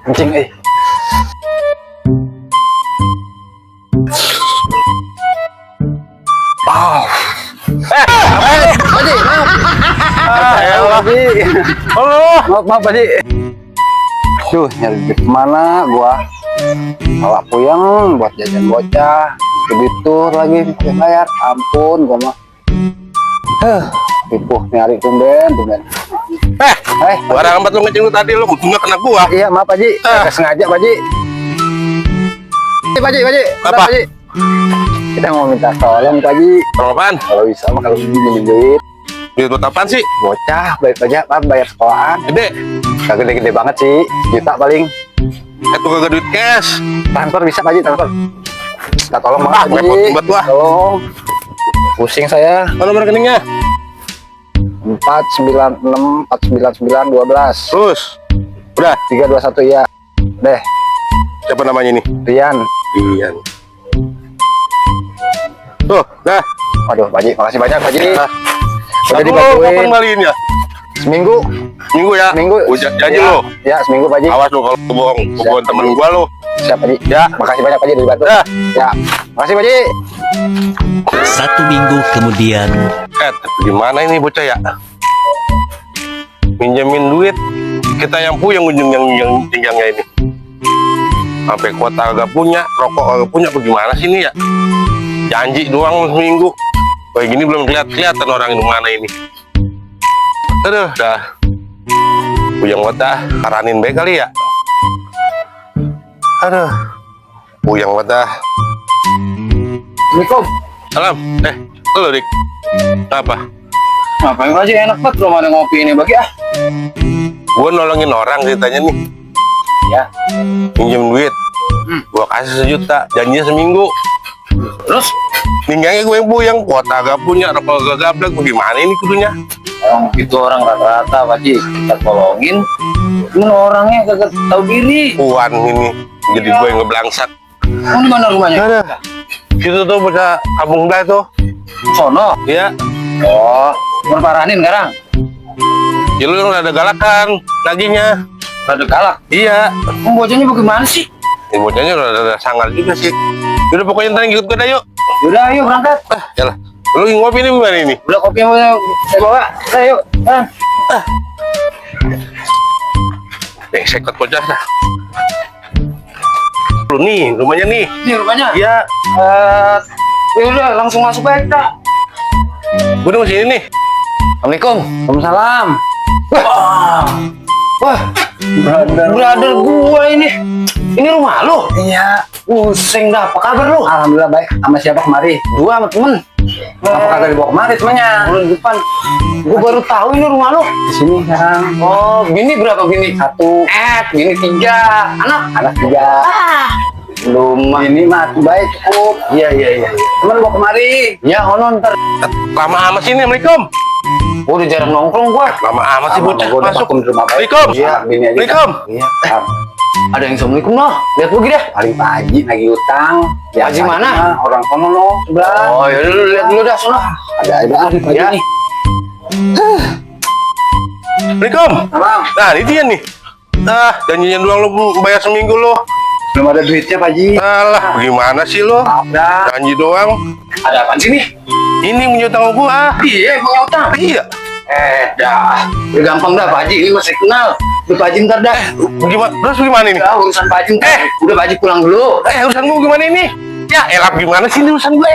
Kencing Pak Haji, maaf. Pak Haji. Halo. Maaf Pak Haji. Duh, nyari duit kemana gua? Kalau puyeng buat jajan bocah, begitu lagi bayar. Ampun, gua mah. Tipu nyari tumben. Barang amat lu ngeceng lu tadi lu ujungnya kena gua. Iya, maaf Pak Haji. Nggak sengaja Pak Haji. Pak Haji. Apa? Pak Haji. Kita mau minta tolong Pak Haji. Tolong apaan? Kalau bisa mah kalau pinjemin duit. Duit buat apaan sih? Bocah, baik aja Pak, bayar sekolahan. Gede. Gak gede-gede banget sih, juta paling. Itu kagak duit cash. Transfer bisa Pak Haji, transfer. Kita tolong Pak Haji. Repot banget gua. Tolong. Pusing saya. Mana nomor rekeningnya? 496 499 12. Udah. 321 ya. Deh, Siapa namanya ini? Rian. Ian. Tuh, dah. Waduh, Pak Haji, makasih banyak Pak Haji. Udah Aku dibantuin. kapan ngaliin ya? Seminggu. Minggu ya? Seminggu. Janji Ya, lo. Ya, seminggu Pak Haji. Awas lo kalau bohong. Bohong temen gua lo. Siap Pak Haji. Ya. Makasih banyak Pak Haji udah dibantu. Dah. Ya. Makasih Pak Haji. 1 minggu kemudian. Tapi gimana ini bocah ya? Minjemin duit, kita yang puyeng ujung-ujungnya ini. Sampai kuota agak punya, rokok agak punya, bagaimana sih ini ya? Janji doang seminggu. Kayak gini belum kelihatan orang ini mana ini. Aduh, dah. Puyeng kuota, saranin baik kali ya. Aduh, puyeng kuota. Assalamualaikum. Salam, lo Dik. Apa? Ngapain Pak Haji, enak banget belum ada ngopi ini bagi ah. Gue nolongin orang ceritanya nih. Ya. Pinjem duit, gua kasih 1 juta, janjinya seminggu. Terus Ninggangnya gue yang puyeng, kuota agak punya, rokok agak gablek, bagaimana ini kudunya? orang itu orang rata-rata Pak Haji, kita tolongin. Cuman orangnya kagak tahu diri. Puan ini, jadi gue yang ngeblangsat. Oh, di mana rumahnya? Ada. Situ tuh bocah kampung belah tuh. Sono. Ya, Oh, berparanin sekarang. ya lu ada galakan laginya. Rada galak. Iya, Bocahnya bagaimana sih? ini bocahnya udah sangar juga sih. Udah pokoknya ntar ikut gue dah yuk. Yaudah, ayo berangkat. Yalah, lu ngopi ini gimana ini? Udah kopi yang mau saya bawa. Ayo. Sekot bocah dah. Lu nih, rumahnya nih. Ini rumahnya. Iya, Ya udah, langsung masuk aja, Kak. gue udah sini nih. Assalamualaikum. Waalaikumsalam. Wah, brother gua ini. Ini rumah lu? Iya. Pusing dah. Apa kabar lu? Alhamdulillah baik. Sama siapa kemari? Gua sama temen. Apa kagak dibawa kemari temennya? Di depan. Gua baru tahu ini rumah lu. Di sini sekarang. Oh, bini berapa bini? 1. Bini 3. Anak 3. Rumah ini mah baik cukup. Iya. Temen bawa kemari. Ya, ono ntar. Lama amat sini, Assalamualaikum. Gua udah jarang nongkrong gua. Lama amat sih bocah Gua udah masuk. vakum di rumah baik. Assalamualaikum. Iya, bini aja. Assalamualaikum. Iya. Ada yang assalamualaikum noh. Lihat gua dah. Paling Pak Haji lagi utang. Haji mana? Orang kono noh sebelah. Oh ya lu lihat dulu dah sono. Ada Pak Haji nih. Assalamualaikum. Salam. Nah, ini dia nih. Janjian doang lu bayar seminggu lu. Belum ada duitnya Pak Haji. Alah, gimana sih lu? Maaf dah. Janji doang. Ada apaan sih nih? Ini punya utang gua. Iya, punya utang. Iya. Dah. Udah gampang dah Pak Haji. Ini masih kenal. Udah Pak Haji ntar dah. Gimana? Terus gimana ini? Ya, urusan Pak Haji ntar. Udah Pak Haji pulang dulu. Urusan gua gimana ini? Ya, elah gimana sih ini urusan gue?